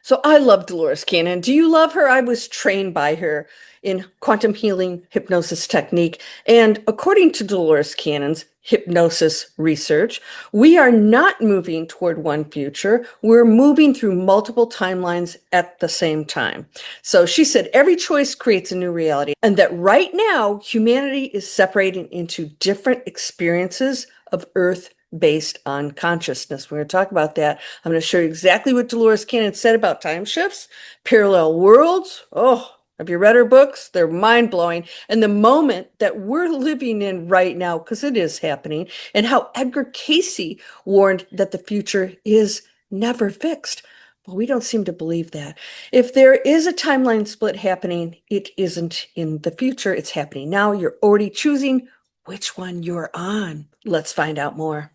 So I love Dolores Cannon. Do you love her? I was trained by her in quantum healing hypnosis technique. And according to Dolores Cannon's hypnosis research, we are not moving toward one future. We're moving through multiple timelines at the same time. So she said every choice creates a new reality, and that right now humanity is separating into different experiences of Earth based on consciousness. We're going to talk about that. I'm going to show you exactly what Dolores Cannon said about time shifts, parallel worlds. Oh, have you read her books? They're mind-blowing. And the moment that we're living in right now, because it is happening, and how Edgar Cayce warned that the future is never fixed. But we don't seem to believe that. If there is a timeline split happening, it isn't in the future. It's happening now. You're already choosing which one you're on. Let's find out more.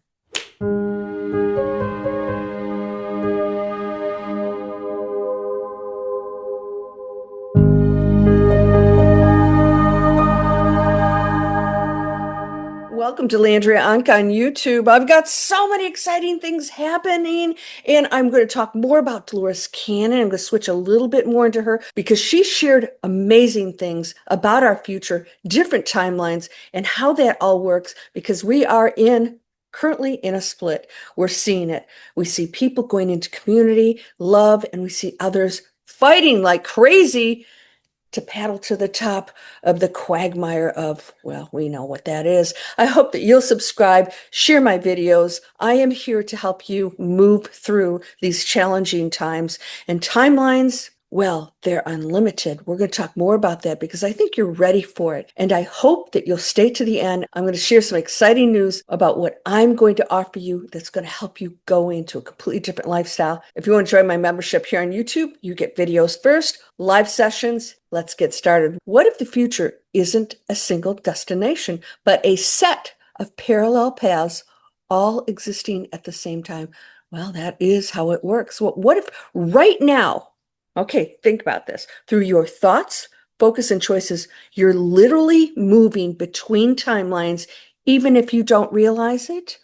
Welcome to Landria Anka on YouTube. I've got so many exciting things happening, and I'm going to talk more about Dolores Cannon. I'm going to switch a little bit more into her because she shared amazing things about our future, different timelines, and how that all works because we are currently in a split. We're seeing it. We see people going into community, love, and we see others fighting like crazy to paddle to the top of the quagmire of, well, we know what that is. I hope that you'll subscribe, share my videos. I am here to help you move through these challenging times. And timelines, well, they're unlimited. We're going to talk more about that because I think you're ready for it. And I hope that you'll stay to the end. I'm going to share some exciting news about what I'm going to offer you that's going to help you go into a completely different lifestyle. If you want to join my membership here on YouTube, you get videos first, live sessions. Let's get started. What if the future isn't a single destination, but a set of parallel paths all existing at the same time? Well, that is how it works. Well, what if right now, okay, think about this. Through your thoughts, focus, and choices, you're literally moving between timelines, even if you don't realize it?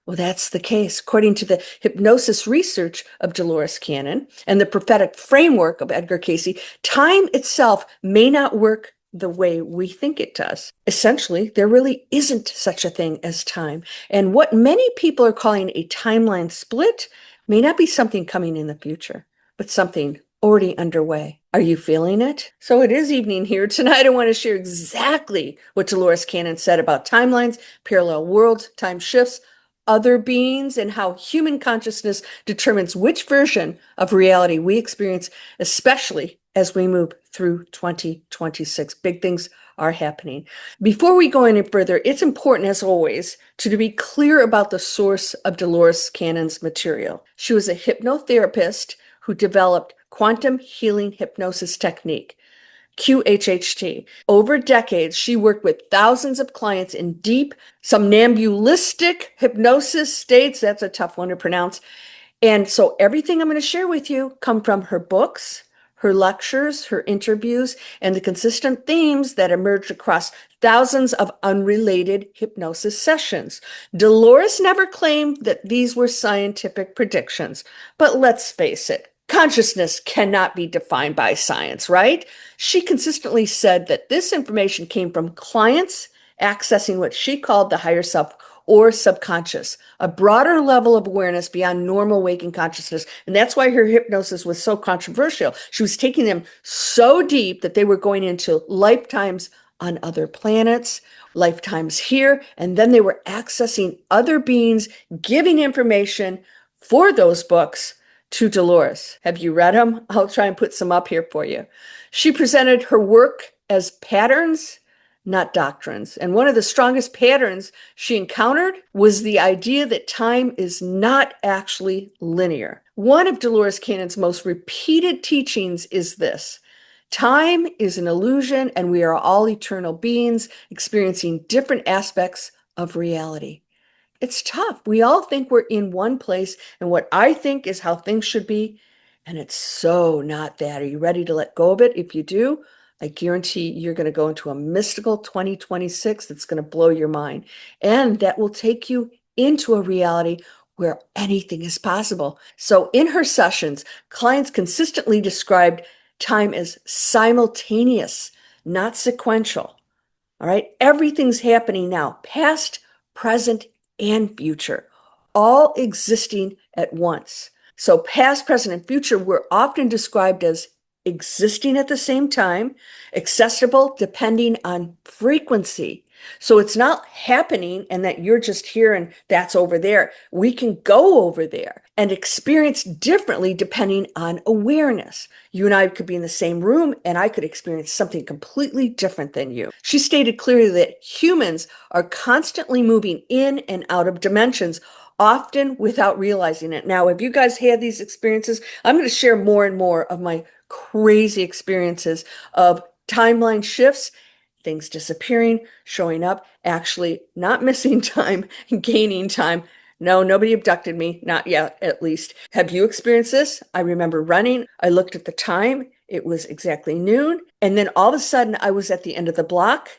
Well, that's the case. According to the hypnosis research of Dolores Cannon and the prophetic framework of Edgar Cayce, time itself may not work the way we think it does. Essentially, there really isn't such a thing as time. And what many people are calling a timeline split may not be something coming in the future, but something already underway. Are you feeling it? So it is evening here. Tonight I want to share exactly what Dolores Cannon said about timelines, parallel worlds, time shifts, other beings, and how human consciousness determines which version of reality we experience, especially as we move through 2026. Big things are happening. Before we go any further, it's important, as always, to be clear about the source of Dolores Cannon's material. She was a hypnotherapist who developed quantum healing hypnosis technique, QHHT. Over decades, she worked with thousands of clients in deep, somnambulistic hypnosis states. That's a tough one to pronounce. And so everything I'm going to share with you come from her books, her lectures, her interviews, and the consistent themes that emerged across thousands of unrelated hypnosis sessions. Dolores never claimed that these were scientific predictions, but let's face it, consciousness cannot be defined by science, right? She consistently said that this information came from clients accessing what she called the higher self or subconscious, a broader level of awareness beyond normal waking consciousness. And that's why her hypnosis was so controversial. She was taking them so deep that they were going into lifetimes on other planets, lifetimes here, and then they were accessing other beings, giving information for those books to Dolores. Have you read them? I'll try and put some up here for you. She presented her work as patterns, not doctrines. And one of the strongest patterns she encountered was the idea that time is not actually linear. One of Dolores Cannon's most repeated teachings is this: time is an illusion, and we are all eternal beings experiencing different aspects of reality. It's tough. We all think we're in one place, and what I think is how things should be, and it's so not that. Are you ready to let go of it? If you do, I guarantee you're going to go into a mystical 2026 that's going to blow your mind, and that will take you into a reality where anything is possible. So in her sessions, clients consistently described time as simultaneous, not sequential. All right. Everything's happening now, past, present, and future, all existing at once. So past, present, and future were often described as existing at the same time, accessible depending on frequency. So it's not happening and that you're just here and that's over there. We can go over there and experience differently depending on awareness. You and I could be in the same room and I could experience something completely different than you. She stated clearly that humans are constantly moving in and out of dimensions, often without realizing it. Now, if you guys had these experiences, I'm going to share more and more of my crazy experiences of timeline shifts, things disappearing, showing up, actually not missing time, gaining time. No, nobody abducted me, not yet, at least. Have you experienced this? I remember running. I looked at the time. It was exactly noon. And then all of a sudden, I was at the end of the block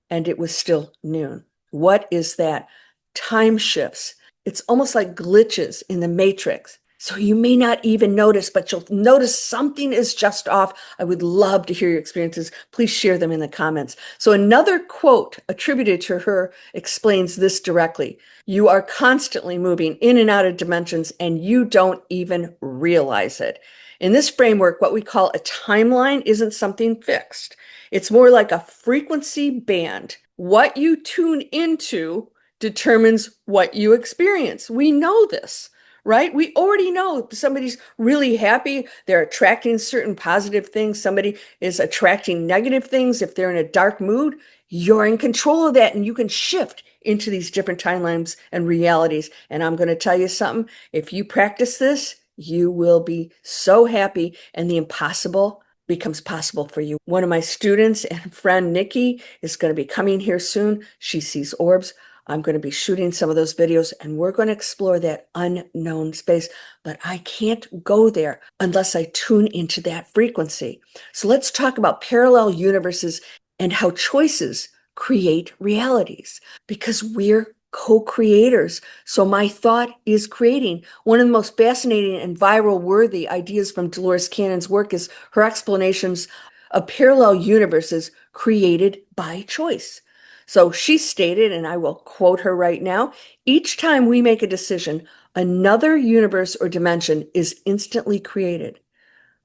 and it was still noon. What is that? Time shifts. It's almost like glitches in the matrix. So you may not even notice, but you'll notice something is just off. I would love to hear your experiences. Please share them in the comments. So another quote attributed to her explains this directly. You are constantly moving in and out of dimensions and you don't even realize it. In this framework, what we call a timeline isn't something fixed. It's more like a frequency band. What you tune into determines what you experience. We know this, right? We already know if somebody's really happy, they're attracting certain positive things. Somebody is attracting negative things. If they're in a dark mood, you're in control of that and you can shift into these different timelines and realities. And I'm going to tell you something. If you practice this, you will be so happy and the impossible becomes possible for you. One of my students and friend, Nikki, is going to be coming here soon. She sees orbs. I'm going to be shooting some of those videos and we're going to explore that unknown space, but I can't go there unless I tune into that frequency. So let's talk about parallel universes and how choices create realities because we're co-creators. So my thought is creating. One of the most fascinating and viral worthy ideas from Dolores Cannon's work is her explanations of parallel universes created by choice. So she stated, and I will quote her right now, each time we make a decision, another universe or dimension is instantly created.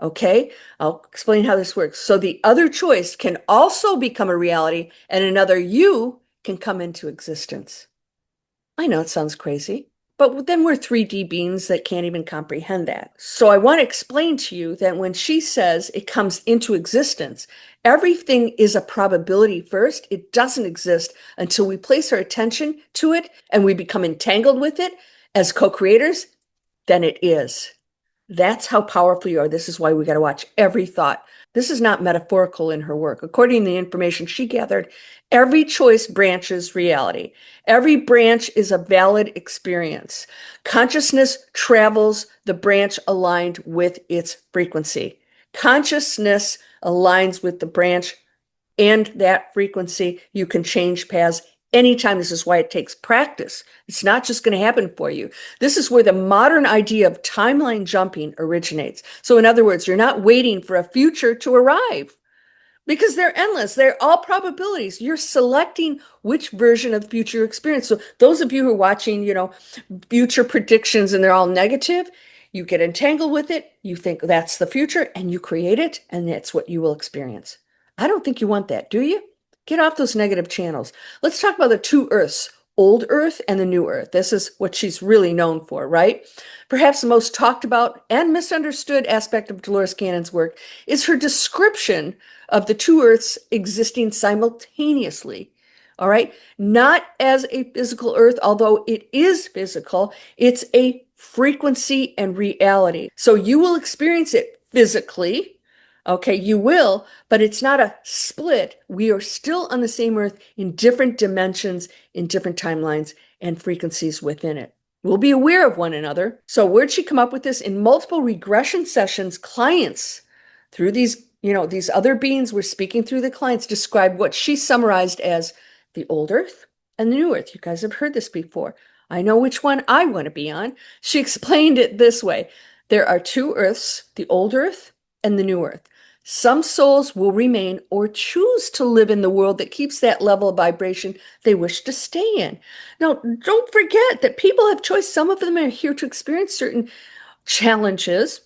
Okay, I'll explain how this works. So the other choice can also become a reality and another you can come into existence. I know it sounds crazy, but then we're 3D beings that can't even comprehend that. So I want to explain to you that when she says it comes into existence, everything is a probability first. It doesn't exist until we place our attention to it and we become entangled with it as co-creators, then it is. That's how powerful you are. This is why we got to watch every thought. This is not metaphorical in her work. According to the information she gathered, every choice branches reality. Every branch is a valid experience. Consciousness travels the branch aligned with its frequency. Consciousness aligns with the branch and that frequency. You can change paths anytime. This is why it takes practice. It's not just going to happen for you. This is where the modern idea of timeline jumping originates. So in other words, you're not waiting for a future to arrive because they're endless. They're all probabilities. You're selecting which version of future experience. So those of you who are watching, future predictions and they're all negative, you get entangled with it. You think that's the future and you create it and that's what you will experience. I don't think you want that, do you? Get off those negative channels. Let's talk about the two Earths, old Earth and the new Earth. This is what she's really known for, right? Perhaps the most talked about and misunderstood aspect of Dolores Cannon's work is her description of the two Earths existing simultaneously. All right. Not as a physical Earth, although it is physical, it's a frequency and reality. So you will experience it physically. Okay, you will, but it's not a split. We are still on the same Earth in different dimensions, in different timelines and frequencies within it. We'll be aware of one another. So where'd she come up with this? In multiple regression sessions, clients, through these other beings we're speaking through, the clients described what she summarized as the old Earth and the new Earth. You guys have heard this before. I know which one I want to be on. She explained it this way. There are two Earths, the old Earth and the new Earth. Some souls will remain or choose to live in the world that keeps that level of vibration they wish to stay in. Now, don't forget that people have choice. Some of them are here to experience certain challenges.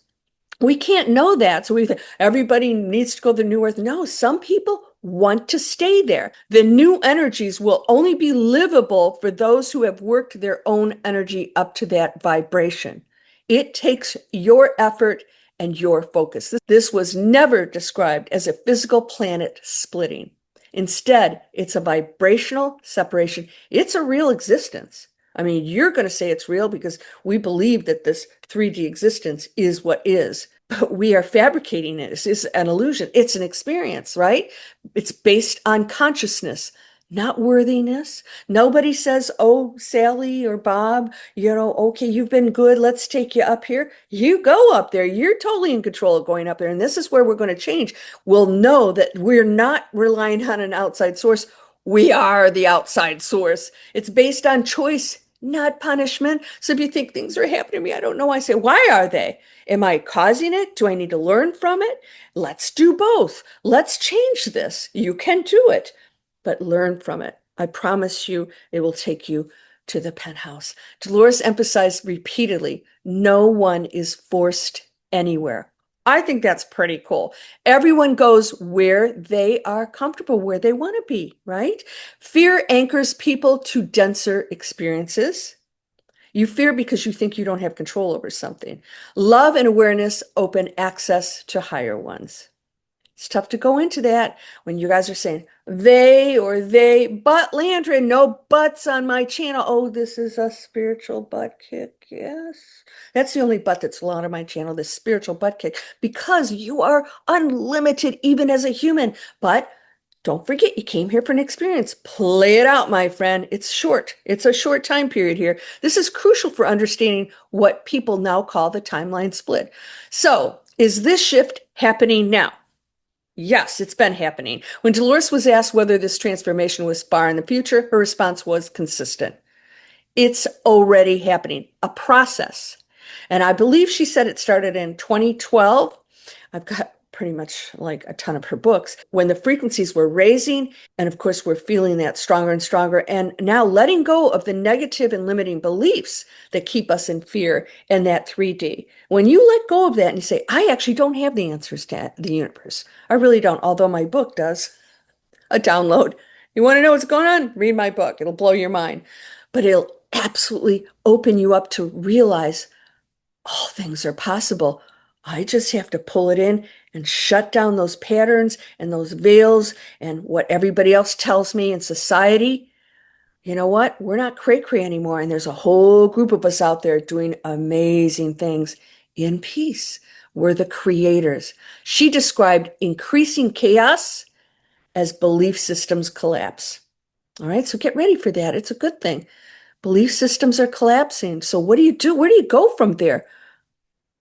We can't know that. So we think everybody needs to go to the new earth. No, some people want to stay there. The new energies will only be livable for those who have worked their own energy up to that vibration. It takes your effort and your focus. This was never described as a physical planet splitting. Instead, it's a vibrational separation. It's a real existence. I mean, you're going to say it's real because we believe that this 3D existence is what is, but we are fabricating it. It's an illusion. It's an experience, right? It's based on consciousness, not worthiness. Nobody says, oh, Sally or Bob, okay, you've been good. Let's take you up here. You go up there. You're totally in control of going up there. And this is where we're going to change. We'll know that we're not relying on an outside source. We are the outside source. It's based on choice, not punishment. So if you think things are happening to me, I don't know. I say, why are they? Am I causing it? Do I need to learn from it? Let's do both. Let's change this. You can do it, but learn from it. I promise you, it will take you to the penthouse. Dolores emphasized repeatedly, no one is forced anywhere. I think that's pretty cool. Everyone goes where they are comfortable, where they want to be, right? Fear anchors people to denser experiences. You fear because you think you don't have control over something. Love and awareness open access to higher ones. It's tough to go into that when you guys are saying they, but Landry, no buts on my channel. Oh, this is a spiritual butt kick. Yes. That's the only butt that's allowed on my channel, this spiritual butt kick, because you are unlimited even as a human. But don't forget, you came here for an experience. Play it out, my friend. It's short. It's a short time period here. This is crucial for understanding what people now call the timeline split. So, is this shift happening now? Yes, it's been happening. When Dolores was asked whether this transformation was far in the future, her response was consistent. It's already happening, a process. And I believe she said it started in 2012. I've got pretty much like a ton of her books when the frequencies were raising. And of course, we're feeling that stronger and stronger. And now letting go of the negative and limiting beliefs that keep us in fear and that 3D. When you let go of that and you say, I actually don't have the answers to the universe. I really don't, although my book does. A download. You want to know what's going on? Read my book. It'll blow your mind. But it'll absolutely open you up to realize all things are possible. I just have to pull it in and shut down those patterns and those veils and what everybody else tells me in society. You know what? We're not cray-cray anymore. And there's a whole group of us out there doing amazing things in peace. We're the creators. She described increasing chaos as belief systems collapse. All right, so get ready for that. It's a good thing. Belief systems are collapsing. So what do you do? Where do you go from there?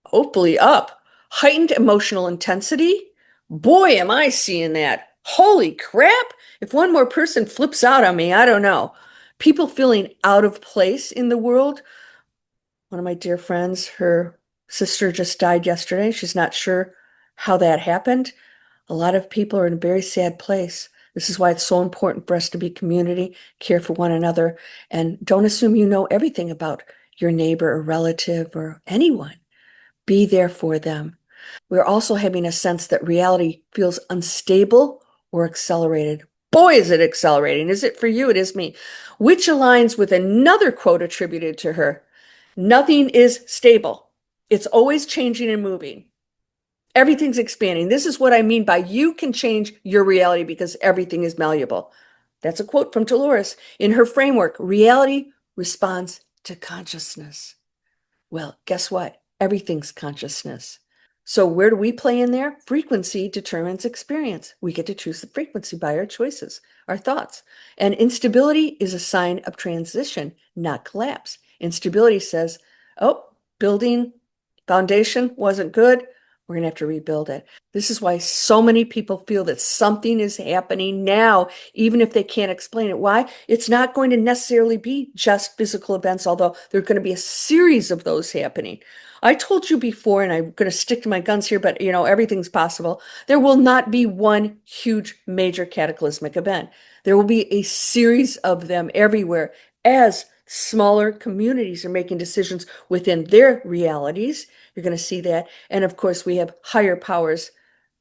Hopefully up. Heightened emotional intensity. Boy, am I seeing that. Holy crap. If one more person flips out on me, I don't know. People feeling out of place in the world. One of my dear friends, her sister just died yesterday. She's not sure how that happened. A lot of people are in a very sad place. This is why it's so important for us to be community, care for one another, and don't assume you know everything about your neighbor or relative or anyone. Be there for them. We're also having a sense that reality feels unstable or accelerated. Boy, is it accelerating. Is it for you? It is me. Which aligns with another quote attributed to her. Nothing is stable. It's always changing and moving. Everything's expanding. This is what I mean by you can change your reality because everything is malleable. That's a quote from Dolores. In her framework, reality responds to consciousness. Well, guess what? Everything's consciousness. So where do we play in there? Frequency determines experience. We get to choose the frequency by our choices, our thoughts. And instability is a sign of transition, not collapse. Instability says, oh, building foundation wasn't good. we're going to have to rebuild it. This is why so many people feel that something is happening now, even if they can't explain it. Why? It's not going to necessarily be just physical events, although there are going to be a series of those happening. I told you before, and I'm going to stick to my guns here, but everything's possible. There will not be one huge major cataclysmic event. There will be a series of them everywhere as smaller communities are making decisions within their realities. You're going to see that. And of course, we have higher powers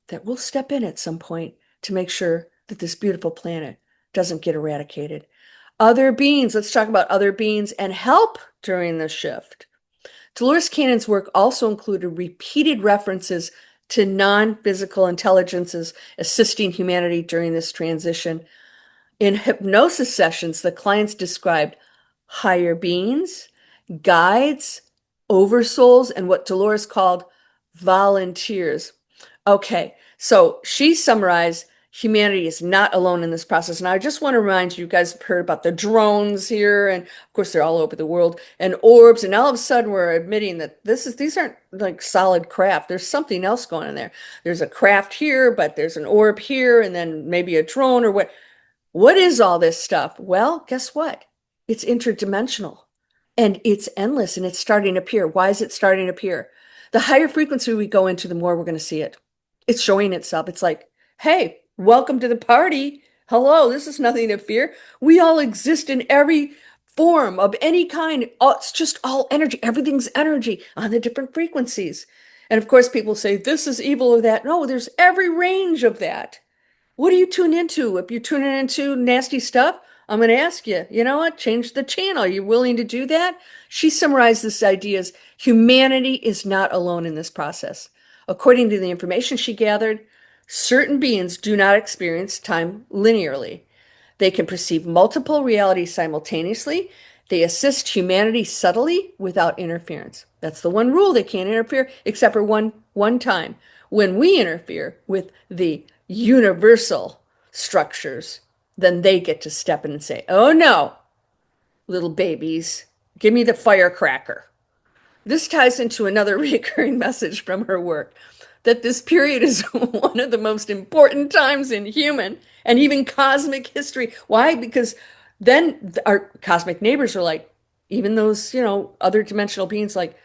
that will step in at some point to make sure that this beautiful planet doesn't get eradicated. Other beings, let's talk about other beings and help during the shift. Dolores Cannon's work also included repeated references to non-physical intelligences assisting humanity during this transition. In hypnosis sessions, the clients described higher beings, guides, oversouls, and what Dolores called volunteers. Okay, so she summarized humanity is not alone in this process. And I just want to remind you, you guys have heard about the drones here, and of course they're all over the world, and orbs, and all of a sudden we're admitting that these aren't like solid craft. There's something else going on there. There's a craft here, but there's an orb here, and then maybe a drone or what. What is all this stuff? Well, guess what? It's interdimensional and it's endless and it's starting to appear. Why is it starting to appear? The higher frequency we go into, the more we're going to see it. It's showing itself. It's like, hey, welcome to the party. Hello, this is nothing to fear. We all exist in every form of any kind. Oh, it's just all energy. Everything's energy on the different frequencies. And of course, people say, this is evil or that. No, there's every range of that. What do you tune into? If you're tuning into nasty stuff, I'm going to ask you, you know what? Change the channel. Are you willing to do that? She summarized this idea as humanity is not alone in this process. According to the information she gathered, certain beings do not experience time linearly. They can perceive multiple realities simultaneously. They assist humanity subtly without interference. That's the one rule. They can't interfere except for one time. When we interfere with the universal structures, then they get to step in and say, oh no, little babies, give me the firecracker. This ties into another recurring message from her work that this period is one of the most important times in human and even cosmic history. Why? Because then our cosmic neighbors are like, even those, other dimensional beings, like,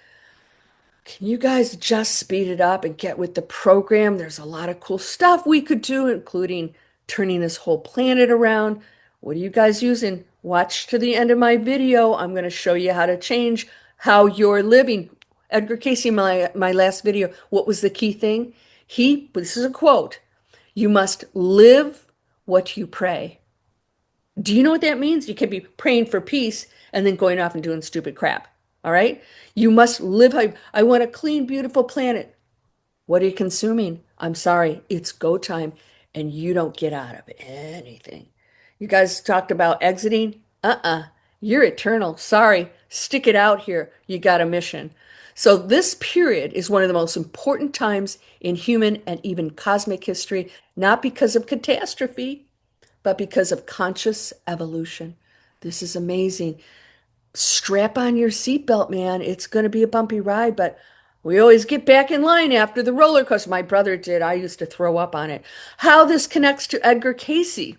can you guys just speed it up and get with the program? There's a lot of cool stuff we could do, including turning this whole planet around. What are you guys using? Watch to the end of my video. I'm going to show you how to change how you're living. Edgar Cayce, my last video, what was the key thing? This is a quote, you must live what you pray. Do you know what that means? You can be praying for peace and then going off and doing stupid crap. All right? You must live how I want a clean, beautiful planet. What are you consuming? I'm sorry, it's go time and you don't get out of anything. You guys talked about exiting? You're eternal. Sorry, stick it out here. You got a mission. So this period is one of the most important times in human and even cosmic history, not because of catastrophe, but because of conscious evolution. This is amazing. Strap on your seatbelt, man. It's going to be a bumpy ride, but we always get back in line after the roller coaster. My brother did. I used to throw up on it. How this connects to Edgar Cayce.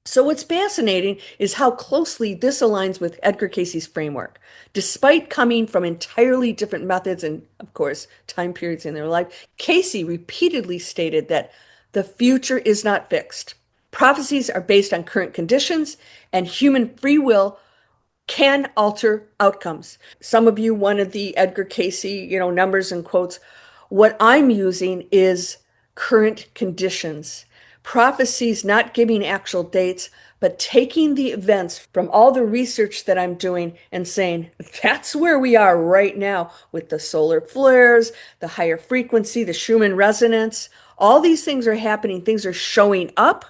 So what's fascinating is how closely this aligns with Edgar Cayce's framework. Despite coming from entirely different methods and, of course, time periods in their life, Cayce repeatedly stated that the future is not fixed. Prophecies are based on current conditions, and human free will can alter outcomes. Some of you wanted the Edgar Cayce, numbers and quotes. What I'm using is current conditions. Prophecies not giving actual dates, but taking the events from all the research that I'm doing and saying, that's where we are right now with the solar flares, the higher frequency, the Schumann resonance. All these things are happening. Things are showing up.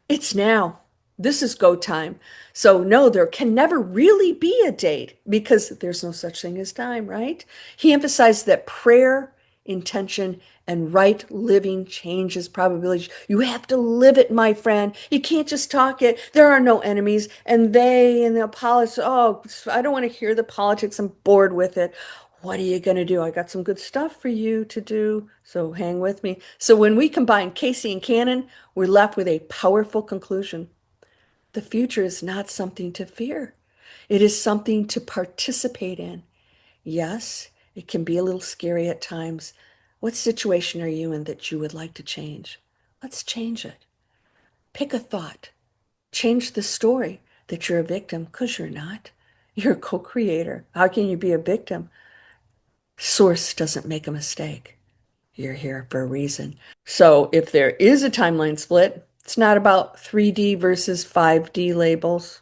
It's now. This is go time. So no, there can never really be a date because there's no such thing as time, right? He emphasized that prayer, intention, and right living changes probabilities. You have to live it, my friend. You can't just talk it. There are no enemies. And they and the politics, oh, I don't want to hear the politics. I'm bored with it. What are you going to do? I got some good stuff for you to do, so hang with me. So when we combine Cayce and Cannon, we're left with a powerful conclusion. The future is not something to fear. It is something to participate in. Yes, it can be a little scary at times. What situation are you in that you would like to change? Let's change it. Pick a thought. Change the story that you're a victim, because you're not. You're a co-creator. How can you be a victim? Source doesn't make a mistake. You're here for a reason. So if there is a timeline split, it's not about 3D versus 5D labels.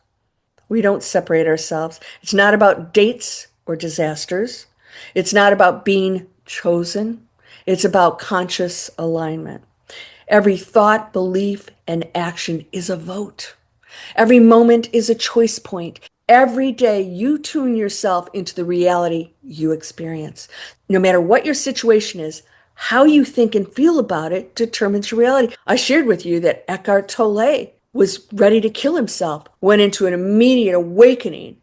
We don't separate ourselves. It's not about dates or disasters. It's not about being chosen. It's about conscious alignment. Every thought, belief, and action is a vote. Every moment is a choice point. Every day you tune yourself into the reality you experience. No matter what your situation is, how you think and feel about it determines your reality. I shared with you that Eckhart Tolle was ready to kill himself, went into an immediate awakening.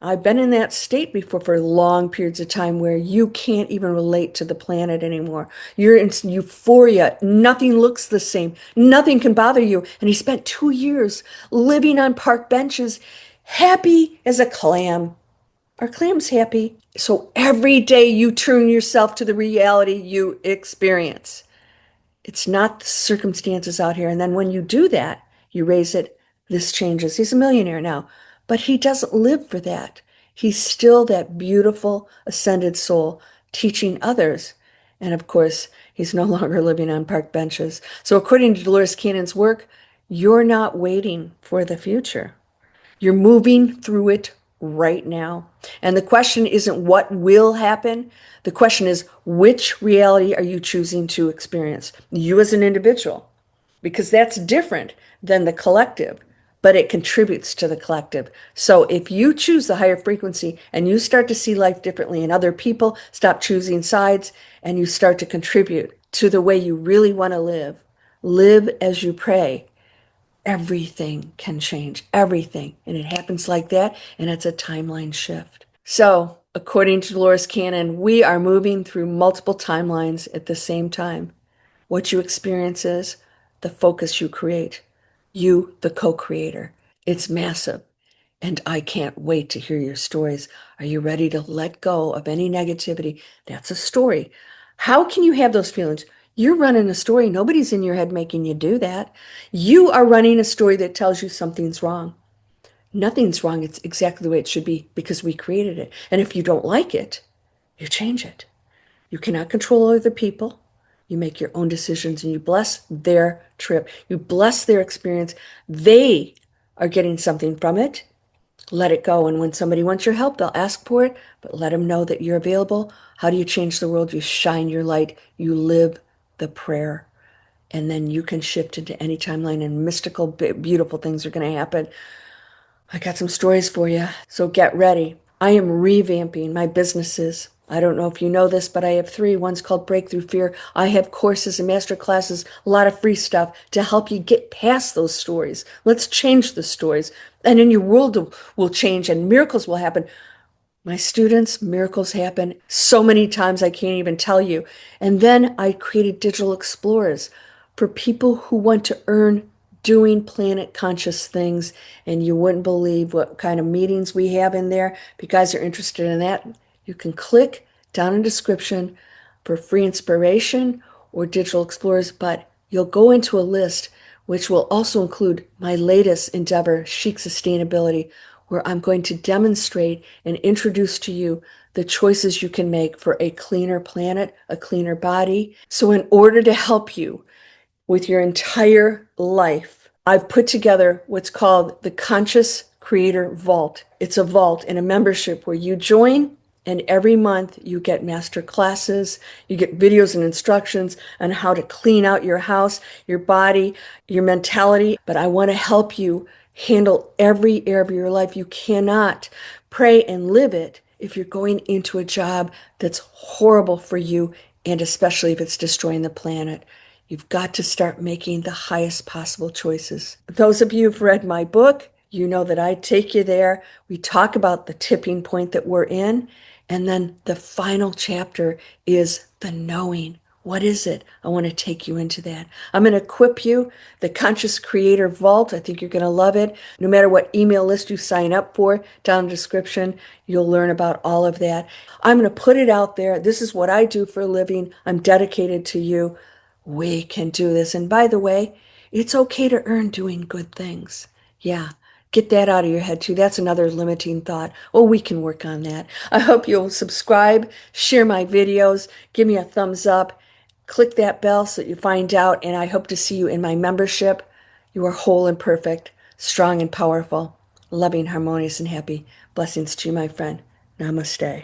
I've been in that state before for long periods of time where you can't even relate to the planet anymore. You're in euphoria. Nothing looks the same. Nothing can bother you. And he spent 2 years living on park benches, happy as a clam. Are clams happy? So every day you turn yourself to the reality you experience. It's not the circumstances out here. And then when you do that, you raise it, this changes. He's a millionaire now, but he doesn't live for that. He's still that beautiful, ascended soul teaching others. And of course, he's no longer living on park benches. So according to Dolores Cannon's work, you're not waiting for the future. You're moving through it right now. And the question isn't what will happen. The question is, which reality are you choosing to experience? You as an individual, because that's different than the collective, but it contributes to the collective. So if you choose the higher frequency and you start to see life differently and other people stop choosing sides and you start to contribute to the way you really want to live as you pray, everything can change, everything. And it happens like that, and it's a timeline shift. So, according to Dolores Cannon, we are moving through multiple timelines at the same time. What you experience is the focus you create, you, the co creator. It's massive. And I can't wait to hear your stories. Are you ready to let go of any negativity? That's a story. How can you have those feelings? You're running a story. Nobody's in your head making you do that. You are running a story that tells you something's wrong. Nothing's wrong. It's exactly the way it should be because we created it. And if you don't like it, you change it. You cannot control other people. You make your own decisions and you bless their trip. You bless their experience. They are getting something from it. Let it go. And when somebody wants your help, they'll ask for it, but let them know that you're available. How do you change the world? You shine your light. You live the prayer. And then you can shift into any timeline and mystical, beautiful things are going to happen. I got some stories for you, so get ready. I am revamping my businesses. I don't know if you know this, but I have three. One's called Breakthrough Fear. I have courses and master classes, a lot of free stuff to help you get past those stories. Let's change the stories. And then your world will change and miracles will happen. My students, miracles happen so many times I can't even tell you. And then I created Digital Explorers for people who want to earn doing planet conscious things. And you wouldn't believe what kind of meetings we have in there. If you guys are interested in that, you can click down in the description for free inspiration or Digital Explorers, but you'll go into a list which will also include my latest endeavor, Chic Sustainability, where I'm going to demonstrate and introduce to you the choices you can make for a cleaner planet, a cleaner body. So in order to help you with your entire life, I've put together what's called the Conscious Creator Vault. It's a vault and a membership where you join, and every month you get master classes, you get videos and instructions on how to clean out your house, your body, your mentality. But I want to help you handle every area of your life. You cannot pray and live it if you're going into a job that's horrible for you, and especially if it's destroying the planet. You've got to start making the highest possible choices. Those of you who've read my book, you know that I take you there. We talk about the tipping point that we're in, And then the final chapter is the knowing. What is it? I want to take you into that. I'm going to equip you the Conscious Creator Vault. I think you're going to love it. No matter what email list you sign up for, down in the description, you'll learn about all of that. I'm going to put it out there. This is what I do for a living. I'm dedicated to you. We can do this. And by the way, it's okay to earn doing good things. Yeah. Get that out of your head too. That's another limiting thought. Oh, we can work on that. I hope you'll subscribe, share my videos, give me a thumbs up, click that bell so that you find out, and I hope to see you in my membership. You are whole and perfect, strong and powerful, loving, harmonious, and happy. Blessings to you, my friend. Namaste.